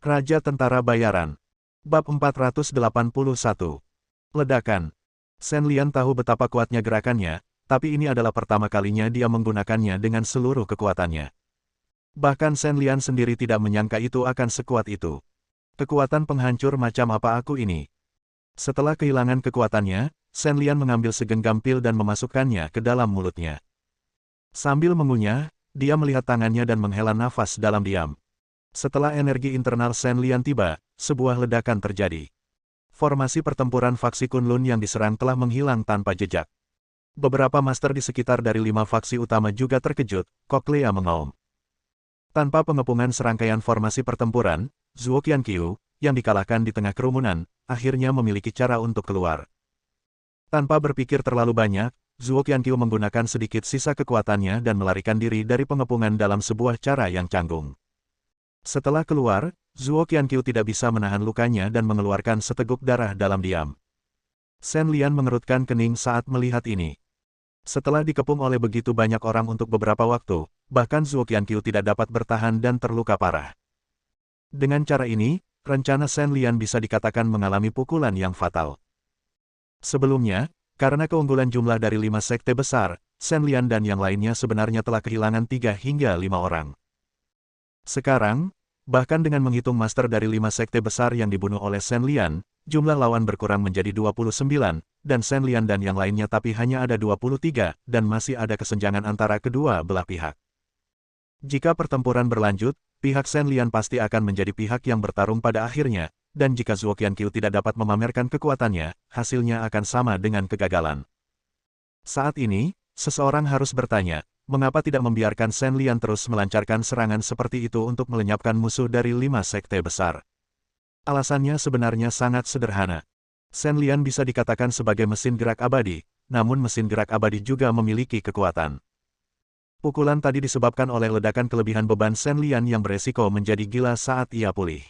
Raja Tentara Bayaran. Bab 481. Ledakan. Shen Lian tahu betapa kuatnya gerakannya, tapi ini adalah pertama kalinya dia menggunakannya dengan seluruh kekuatannya. Bahkan Shen Lian sendiri tidak menyangka itu akan sekuat itu. Kekuatan penghancur macam apa aku ini? Setelah kehilangan kekuatannya, Shen Lian mengambil segenggam pil dan memasukkannya ke dalam mulutnya. Sambil mengunyah, dia melihat tangannya dan menghela nafas dalam diam. Setelah energi internal Shen Lian tiba, sebuah ledakan terjadi. Formasi pertempuran faksi Kunlun yang diserang telah menghilang tanpa jejak. Beberapa master di sekitar dari 5 faksi utama juga terkejut, Kok Lea mengaum. Tanpa pengepungan serangkaian formasi pertempuran, Zhuo Qianqiu, yang dikalahkan di tengah kerumunan, akhirnya memiliki cara untuk keluar. Tanpa berpikir terlalu banyak, Zhuo Qianqiu menggunakan sedikit sisa kekuatannya dan melarikan diri dari pengepungan dalam sebuah cara yang canggung. Setelah keluar, Zhuo Qianqiu tidak bisa menahan lukanya dan mengeluarkan seteguk darah dalam diam. Shen Lian mengerutkan kening saat melihat ini. Setelah dikepung oleh begitu banyak orang untuk beberapa waktu, bahkan Zhuo Qianqiu tidak dapat bertahan dan terluka parah. Dengan cara ini, rencana Shen Lian bisa dikatakan mengalami pukulan yang fatal. Sebelumnya, karena keunggulan jumlah dari 5 sekte besar, Shen Lian dan yang lainnya sebenarnya telah kehilangan 3 hingga 5 orang. Sekarang, bahkan dengan menghitung master dari 5 sekte besar yang dibunuh oleh Shen Lian, jumlah lawan berkurang menjadi 29, dan Shen Lian dan yang lainnya tapi hanya ada 23, dan masih ada kesenjangan antara kedua belah pihak. Jika pertempuran berlanjut, pihak Shen Lian pasti akan menjadi pihak yang bertarung pada akhirnya, dan jika Zhuo Qianqiu tidak dapat memamerkan kekuatannya, hasilnya akan sama dengan kegagalan. Saat ini, seseorang harus bertanya, mengapa tidak membiarkan Shen Lian terus melancarkan serangan seperti itu untuk melenyapkan musuh dari 5 sekte besar? Alasannya sebenarnya sangat sederhana. Shen Lian bisa dikatakan sebagai mesin gerak abadi, namun mesin gerak abadi juga memiliki kekuatan. Pukulan tadi disebabkan oleh ledakan kelebihan beban Shen Lian yang beresiko menjadi gila saat ia pulih.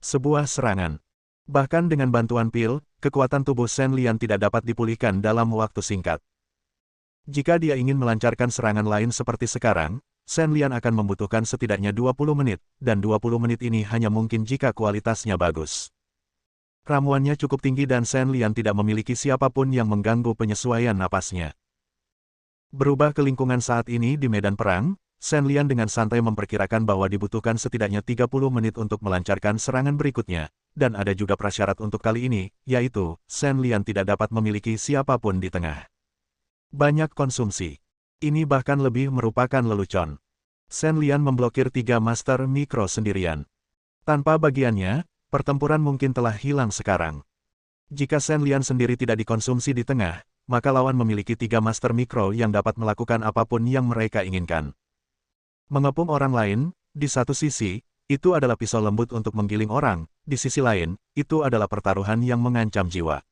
Sebuah serangan. Bahkan dengan bantuan pil, kekuatan tubuh Shen Lian tidak dapat dipulihkan dalam waktu singkat. Jika dia ingin melancarkan serangan lain seperti sekarang, Shen Lian akan membutuhkan setidaknya 20 menit, dan 20 menit ini hanya mungkin jika kualitasnya bagus. Ramuannya cukup tinggi dan Shen Lian tidak memiliki siapapun yang mengganggu penyesuaian napasnya. Berubah ke lingkungan saat ini di medan perang, Shen Lian dengan santai memperkirakan bahwa dibutuhkan setidaknya 30 menit untuk melancarkan serangan berikutnya, dan ada juga prasyarat untuk kali ini, yaitu, Shen Lian tidak dapat memiliki siapapun di tengah. Banyak konsumsi. Ini bahkan lebih merupakan lelucon. Shen Lian memblokir 3 master mikro sendirian. Tanpa bagiannya, pertempuran mungkin telah hilang sekarang. Jika Shen Lian sendiri tidak dikonsumsi di tengah, maka lawan memiliki 3 master mikro yang dapat melakukan apapun yang mereka inginkan. Mengepung orang lain, di satu sisi, itu adalah pisau lembut untuk menggiling orang, di sisi lain, itu adalah pertaruhan yang mengancam jiwa.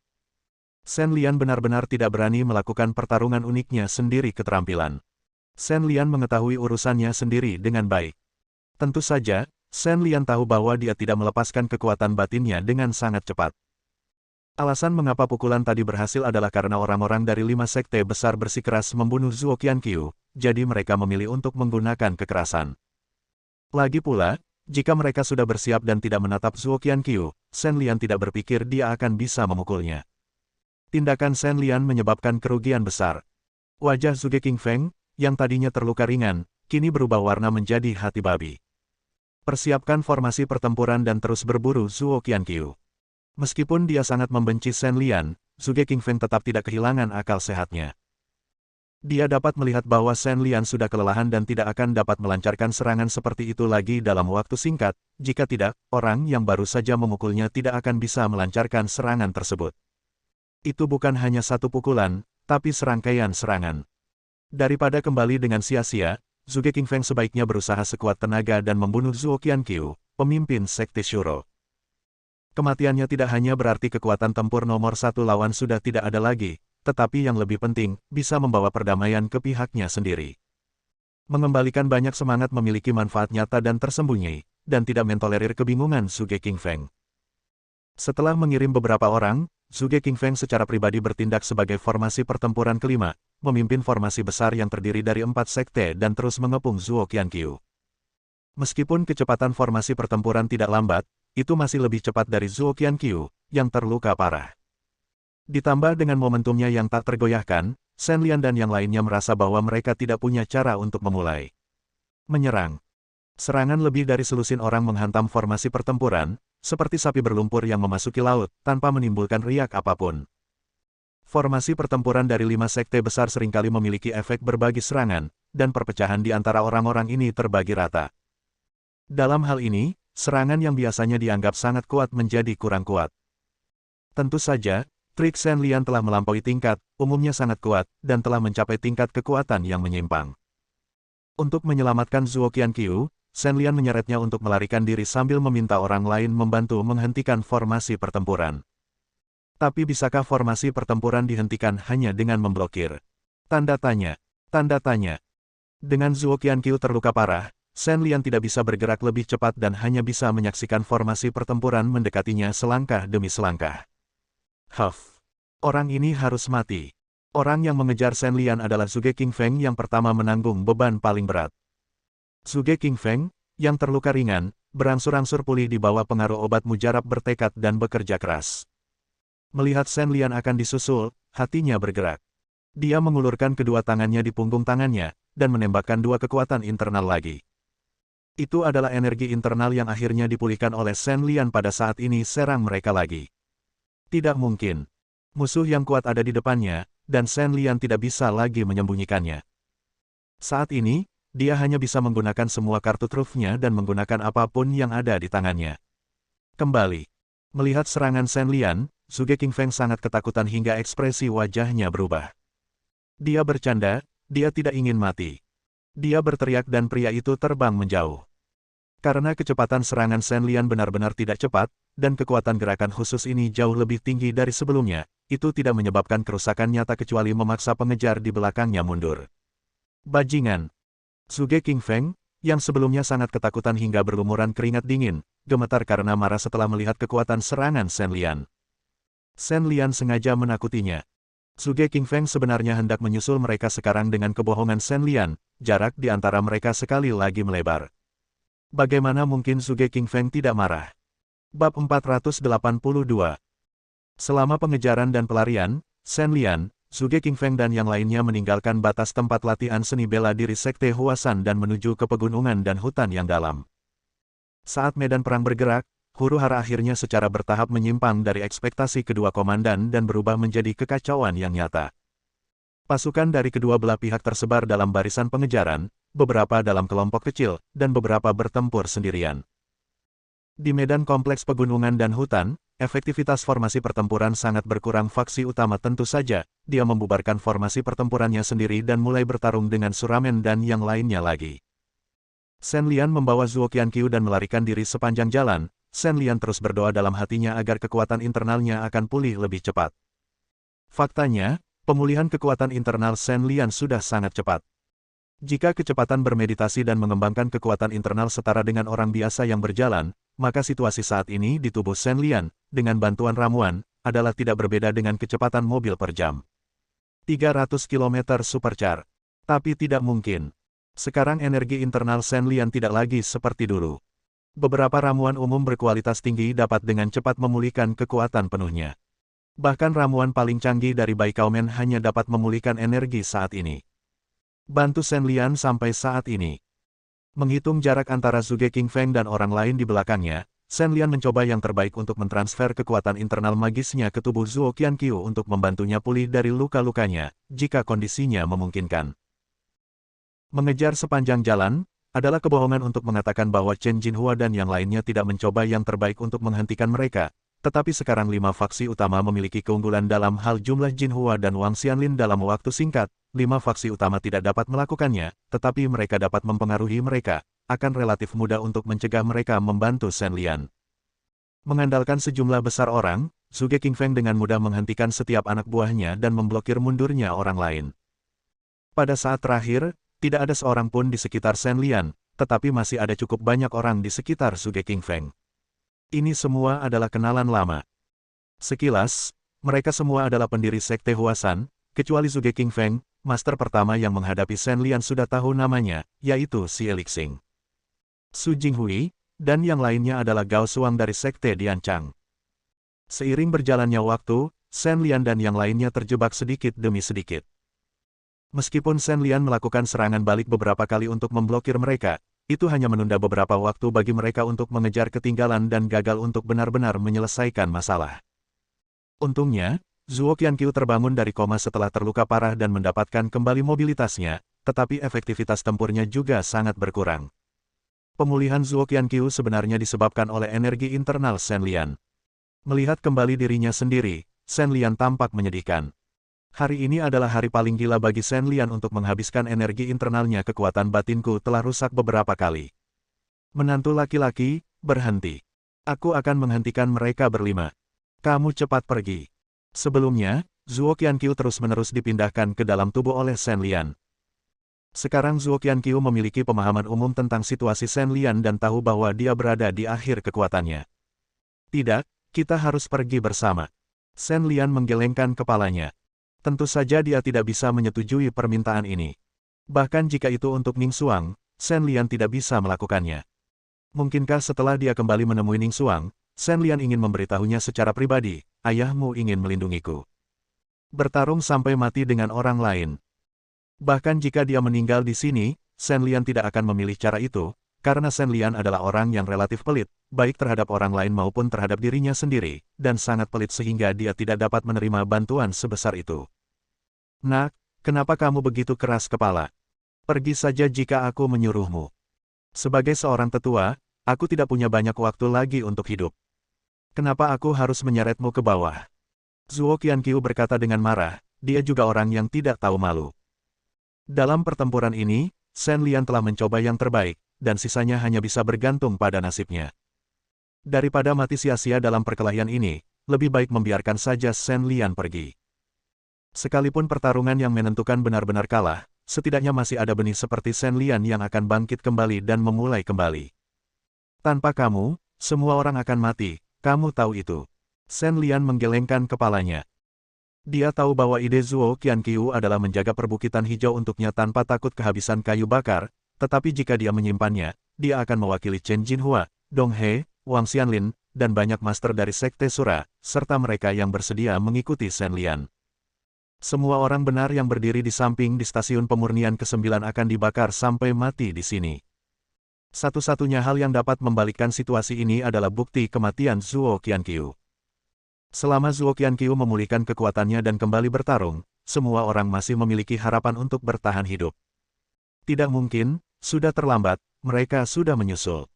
Shen Lian benar-benar tidak berani melakukan pertarungan uniknya sendiri keterampilan. Shen Lian mengetahui urusannya sendiri dengan baik. Tentu saja, Shen Lian tahu bahwa dia tidak melepaskan kekuatan batinnya dengan sangat cepat. Alasan mengapa pukulan tadi berhasil adalah karena orang-orang dari 5 sekte besar bersikeras membunuh Zhuo Qianqiu, jadi mereka memilih untuk menggunakan kekerasan. Lagi pula, jika mereka sudah bersiap dan tidak menatap Zhuo Qianqiu, Shen Lian tidak berpikir dia akan bisa memukulnya. Tindakan Shen Lian menyebabkan kerugian besar. Wajah Zhuge Qingfeng, yang tadinya terluka ringan, kini berubah warna menjadi hati babi. Persiapkan formasi pertempuran dan terus berburu Zhuo Qianqiu. Meskipun dia sangat membenci Shen Lian, Zhuge Qingfeng tetap tidak kehilangan akal sehatnya. Dia dapat melihat bahwa Shen Lian sudah kelelahan dan tidak akan dapat melancarkan serangan seperti itu lagi dalam waktu singkat, jika tidak, orang yang baru saja memukulnya tidak akan bisa melancarkan serangan tersebut. Itu bukan hanya satu pukulan, tapi serangkaian serangan. Daripada kembali dengan sia-sia, Zhuge Qingfeng sebaiknya berusaha sekuat tenaga dan membunuh Zhuo Qianqiu, pemimpin Sekte Shuro. Kematiannya tidak hanya berarti kekuatan tempur nomor 1 lawan sudah tidak ada lagi, tetapi yang lebih penting, bisa membawa perdamaian ke pihaknya sendiri. Mengembalikan banyak semangat memiliki manfaat nyata dan tersembunyi, dan tidak mentolerir kebingungan Zhuge Qingfeng. Setelah mengirim beberapa orang, Zhuge Qingfeng secara pribadi bertindak sebagai formasi pertempuran kelima, memimpin formasi besar yang terdiri dari 4 sekte dan terus mengepung Zhuo Qianqiu. Meskipun kecepatan formasi pertempuran tidak lambat, itu masih lebih cepat dari Zhuo Qianqiu, yang terluka parah. Ditambah dengan momentumnya yang tak tergoyahkan, Shen Lian dan yang lainnya merasa bahwa mereka tidak punya cara untuk memulai. Menyerang. Serangan lebih dari selusin orang menghantam formasi pertempuran, seperti sapi berlumpur yang memasuki laut, tanpa menimbulkan riak apapun. Formasi pertempuran dari 5 sekte besar seringkali memiliki efek berbagi serangan, dan perpecahan di antara orang-orang ini terbagi rata. Dalam hal ini, serangan yang biasanya dianggap sangat kuat menjadi kurang kuat. Tentu saja, trik Shen Lian telah melampaui tingkat, umumnya sangat kuat, dan telah mencapai tingkat kekuatan yang menyimpang. Untuk menyelamatkan Zhuo Qianqiu, Shen Lian menyeretnya untuk melarikan diri sambil meminta orang lain membantu menghentikan formasi pertempuran. Tapi bisakah formasi pertempuran dihentikan hanya dengan memblokir? Tanda tanya. Tanda tanya. Dengan Zhuo Qianqiu terluka parah, Shen Lian tidak bisa bergerak lebih cepat dan hanya bisa menyaksikan formasi pertempuran mendekatinya selangkah demi selangkah. Huff. Orang ini harus mati. Orang yang mengejar Shen Lian adalah Zhuge Qingfeng yang pertama menanggung beban paling berat. Zhuge Qingfeng, yang terluka ringan, berangsur-angsur pulih di bawah pengaruh obat mujarab bertekad dan bekerja keras. Melihat Shen Lian akan disusul, hatinya bergerak. Dia mengulurkan kedua tangannya di punggung tangannya, dan menembakkan dua kekuatan internal lagi. Itu adalah energi internal yang akhirnya dipulihkan oleh Shen Lian pada saat ini serang mereka lagi. Tidak mungkin. Musuh yang kuat ada di depannya, dan Shen Lian tidak bisa lagi menyembunyikannya. Saat ini, dia hanya bisa menggunakan semua kartu trufnya dan menggunakan apapun yang ada di tangannya. Kembali. Melihat serangan Shen Lian, Zhuge Qingfeng sangat ketakutan hingga ekspresi wajahnya berubah. Dia bercanda, dia tidak ingin mati. Dia berteriak dan pria itu terbang menjauh. Karena kecepatan serangan Shen Lian benar-benar tidak cepat, dan kekuatan gerakan khusus ini jauh lebih tinggi dari sebelumnya, itu tidak menyebabkan kerusakan nyata kecuali memaksa pengejar di belakangnya mundur. Bajingan! Zhuge Qingfeng, yang sebelumnya sangat ketakutan hingga berlumuran keringat dingin, gemetar karena marah setelah melihat kekuatan serangan Shen Lian. Shen Lian sengaja menakutinya. Zhuge Qingfeng sebenarnya hendak menyusul mereka sekarang dengan kebohongan Shen Lian, jarak di antara mereka sekali lagi melebar. Bagaimana mungkin Zhuge Qingfeng tidak marah? Bab 482. Selama pengejaran dan pelarian, Shen Lian, Zhuge Qingfeng dan yang lainnya meninggalkan batas tempat latihan seni bela diri Sekte Huasan dan menuju ke pegunungan dan hutan yang dalam. Saat medan perang bergerak, huru-hara akhirnya secara bertahap menyimpang dari ekspektasi kedua komandan dan berubah menjadi kekacauan yang nyata. Pasukan dari kedua belah pihak tersebar dalam barisan pengejaran, beberapa dalam kelompok kecil, dan beberapa bertempur sendirian. Di medan kompleks pegunungan dan hutan, efektivitas formasi pertempuran sangat berkurang. Faksi utama tentu saja, dia membubarkan formasi pertempurannya sendiri dan mulai bertarung dengan Suramen dan yang lainnya lagi. Shen Lian membawa Zhuo Qianqiu dan melarikan diri sepanjang jalan. Shen Lian terus berdoa dalam hatinya agar kekuatan internalnya akan pulih lebih cepat. Faktanya, pemulihan kekuatan internal Shen Lian sudah sangat cepat. Jika kecepatan bermeditasi dan mengembangkan kekuatan internal setara dengan orang biasa yang berjalan, maka situasi saat ini di tubuh Shen Lian, dengan bantuan ramuan, adalah tidak berbeda dengan kecepatan mobil per jam. 300 km supercar. Tapi tidak mungkin. Sekarang energi internal Shen Lian tidak lagi seperti dulu. Beberapa ramuan umum berkualitas tinggi dapat dengan cepat memulihkan kekuatan penuhnya. Bahkan ramuan paling canggih dari Baikaumen hanya dapat memulihkan energi saat ini. Bantu Shen Lian sampai saat ini. Menghitung jarak antara Zhuge Qingfeng dan orang lain di belakangnya, Shen Lian mencoba yang terbaik untuk mentransfer kekuatan internal magisnya ke tubuh Zhuo Qianqiu untuk membantunya pulih dari luka-lukanya, jika kondisinya memungkinkan. Mengejar sepanjang jalan, adalah kebohongan untuk mengatakan bahwa Chen Jinhua dan yang lainnya tidak mencoba yang terbaik untuk menghentikan mereka, tetapi sekarang 5 faksi utama memiliki keunggulan dalam hal jumlah Jinhua dan Wang Xianlin dalam waktu singkat. 5 faksi utama tidak dapat melakukannya, tetapi mereka dapat mempengaruhi mereka, akan relatif mudah untuk mencegah mereka membantu Shen Lian. Mengandalkan sejumlah besar orang, Zhuge Qingfeng dengan mudah menghentikan setiap anak buahnya dan memblokir mundurnya orang lain. Pada saat terakhir, tidak ada seorang pun di sekitar Shen Lian, tetapi masih ada cukup banyak orang di sekitar Zhuge Qingfeng. Ini semua adalah kenalan lama. Sekilas, mereka semua adalah pendiri Sekte Huasan, kecuali Zhuge Qingfeng, master pertama yang menghadapi Shen Lian sudah tahu namanya, yaitu Si Elixing. Su Jinghui, dan yang lainnya adalah Gao Shuang dari Sekte Diancang. Seiring berjalannya waktu, Shen Lian dan yang lainnya terjebak sedikit demi sedikit. Meskipun Shen Lian melakukan serangan balik beberapa kali untuk memblokir mereka, itu hanya menunda beberapa waktu bagi mereka untuk mengejar ketinggalan dan gagal untuk benar-benar menyelesaikan masalah. Untungnya, Zhuo Qianqiu terbangun dari koma setelah terluka parah dan mendapatkan kembali mobilitasnya, tetapi efektivitas tempurnya juga sangat berkurang. Pemulihan Zhuo Qianqiu sebenarnya disebabkan oleh energi internal Shen Lian. Melihat kembali dirinya sendiri, Shen Lian tampak menyedihkan. Hari ini adalah hari paling gila bagi Shen Lian untuk menghabiskan energi internalnya. Kekuatan batinku telah rusak beberapa kali. Menantu laki-laki, berhenti. Aku akan menghentikan mereka berlima. Kamu cepat pergi. Sebelumnya, Zhuo Qianqiu terus-menerus dipindahkan ke dalam tubuh oleh Shen Lian. Sekarang Zhuo Qianqiu memiliki pemahaman umum tentang situasi Shen Lian dan tahu bahwa dia berada di akhir kekuatannya. Tidak, kita harus pergi bersama. Shen Lian menggelengkan kepalanya. Tentu saja dia tidak bisa menyetujui permintaan ini. Bahkan jika itu untuk Ning Xuang, Shen Lian tidak bisa melakukannya. Mungkinkah setelah dia kembali menemui Ning Xuang, Shen Lian ingin memberitahunya secara pribadi, ayahmu ingin melindungiku. Bertarung sampai mati dengan orang lain. Bahkan jika dia meninggal di sini, Shen Lian tidak akan memilih cara itu, karena Shen Lian adalah orang yang relatif pelit, baik terhadap orang lain maupun terhadap dirinya sendiri, dan sangat pelit sehingga dia tidak dapat menerima bantuan sebesar itu. Nak, kenapa kamu begitu keras kepala? Pergi saja jika aku menyuruhmu. Sebagai seorang tetua, aku tidak punya banyak waktu lagi untuk hidup. Kenapa aku harus menyeretmu ke bawah? Zhuo Qianqiu berkata dengan marah, dia juga orang yang tidak tahu malu. Dalam pertempuran ini, Shen Lian telah mencoba yang terbaik, dan sisanya hanya bisa bergantung pada nasibnya. Daripada mati sia-sia dalam perkelahian ini, lebih baik membiarkan saja Shen Lian pergi. Sekalipun pertarungan yang menentukan benar-benar kalah, setidaknya masih ada benih seperti Shen Lian yang akan bangkit kembali dan memulai kembali. Tanpa kamu, semua orang akan mati, kamu tahu itu. Shen Lian menggelengkan kepalanya. Dia tahu bahwa ide Zhuo Qianqiu adalah menjaga perbukitan hijau untuknya tanpa takut kehabisan kayu bakar, tetapi jika dia menyimpannya, dia akan mewakili Chen Jinhua, Dong He, Wang Xianlin, dan banyak master dari Sekte Sura, serta mereka yang bersedia mengikuti Shen Lian. Semua orang benar yang berdiri di samping di stasiun pemurnian ke-9 akan dibakar sampai mati di sini. Satu-satunya hal yang dapat membalikkan situasi ini adalah bukti kematian Zhuo Qianqiu. Selama Zhuo Qianqiu memulihkan kekuatannya dan kembali bertarung, semua orang masih memiliki harapan untuk bertahan hidup. Tidak mungkin, sudah terlambat, mereka sudah menyusul.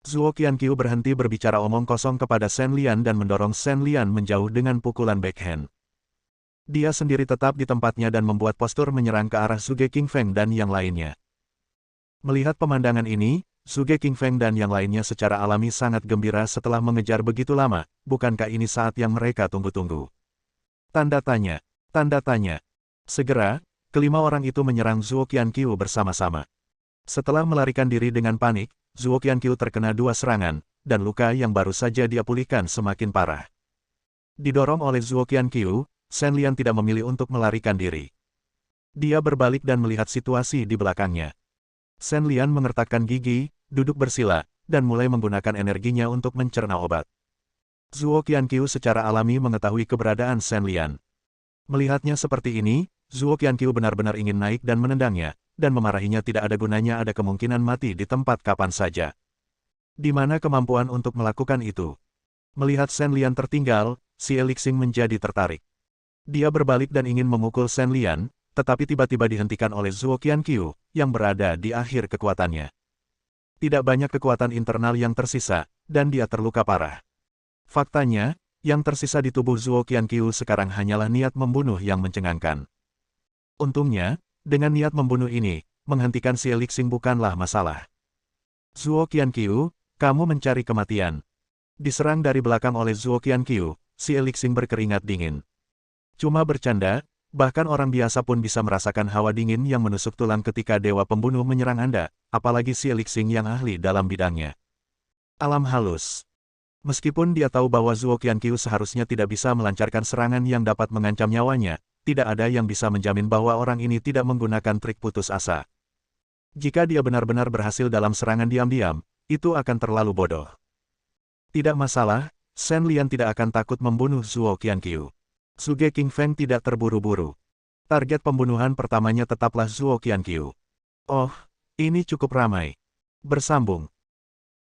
Zhuo Qianqiu berhenti berbicara omong kosong kepada Shen Lian dan mendorong Shen Lian menjauh dengan pukulan backhand. Dia sendiri tetap di tempatnya dan membuat postur menyerang ke arah Zhuge Qingfeng dan yang lainnya. Melihat pemandangan ini, Zhuge Qingfeng dan yang lainnya secara alami sangat gembira setelah mengejar begitu lama, bukankah ini saat yang mereka tunggu-tunggu? Tanda tanya, tanda tanya. Segera, kelima orang itu menyerang Zhuo Qianqiu bersama-sama. Setelah melarikan diri dengan panik, Zhuo Qianqiu terkena 2 serangan, dan luka yang baru saja dia pulihkan semakin parah. Didorong oleh Zhuo Qianqiu, Shen Lian tidak memilih untuk melarikan diri. Dia berbalik dan melihat situasi di belakangnya. Shen Lian mengertakkan gigi, duduk bersila, dan mulai menggunakan energinya untuk mencerna obat. Zhuo Qianqiu secara alami mengetahui keberadaan Shen Lian. Melihatnya seperti ini, Zhuo Qianqiu benar-benar ingin naik dan menendangnya, dan memarahinya tidak ada gunanya, ada kemungkinan mati di tempat kapan saja. Di mana kemampuan untuk melakukan itu? Melihat Shen Lian tertinggal, Xie Lixing menjadi tertarik. Dia berbalik dan ingin memukul Shen Lian, tetapi tiba-tiba dihentikan oleh Zhuo Qianqiu, yang berada di akhir kekuatannya. Tidak banyak kekuatan internal yang tersisa, dan dia terluka parah. Faktanya, yang tersisa di tubuh Zhuo Qianqiu sekarang hanyalah niat membunuh yang mencengangkan. Untungnya, dengan niat membunuh ini, menghentikan Xie Lixing bukanlah masalah. Zhuo Qianqiu, kamu mencari kematian. Diserang dari belakang oleh Zhuo Qianqiu, Xie Lixing berkeringat dingin. Cuma bercanda, bahkan orang biasa pun bisa merasakan hawa dingin yang menusuk tulang ketika dewa pembunuh menyerang Anda, apalagi Xie Lixing yang ahli dalam bidangnya. Alam halus. Meskipun dia tahu bahwa Zhuo Qianqiu seharusnya tidak bisa melancarkan serangan yang dapat mengancam nyawanya, tidak ada yang bisa menjamin bahwa orang ini tidak menggunakan trik putus asa. Jika dia benar-benar berhasil dalam serangan diam-diam, itu akan terlalu bodoh. Tidak masalah, Shen Lian tidak akan takut membunuh Zhuo Qianqiu. Suge King Feng tidak terburu-buru. Target pembunuhan pertamanya tetaplah Zhuo Qianqiu. Oh, ini cukup ramai. Bersambung.